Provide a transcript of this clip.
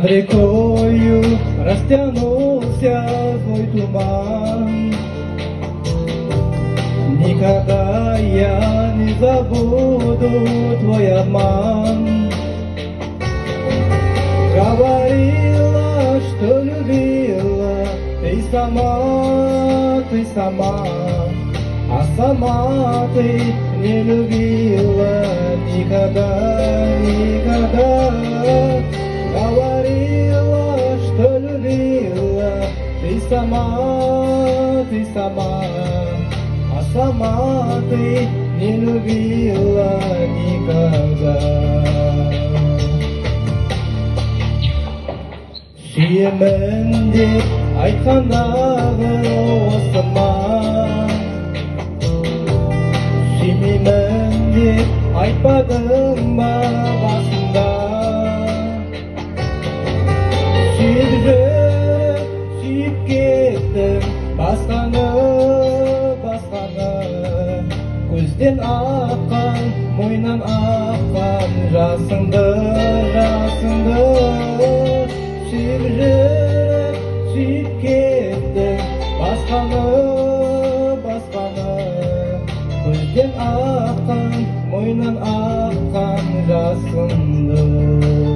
Рекою растянулся твой туман. Никогда я не забуду твой обман. Говорила, что любила, ты сама, а сама ты не любила никогда, никогда. Говорила, что любила, ты сама, а сама ты не любила никогда. Сүйемін деп айтқандағы осы ма? Сүймеймін деп айтпадың ба басында? Сүйіп жүріп, сүйіп кеттім басқаны, көзден аққан, мойнан аққан жасыңды. Сүйіп жүріп, сүйіп кеттім басқаны, көзден аққан, мойнан аққан жасыңды.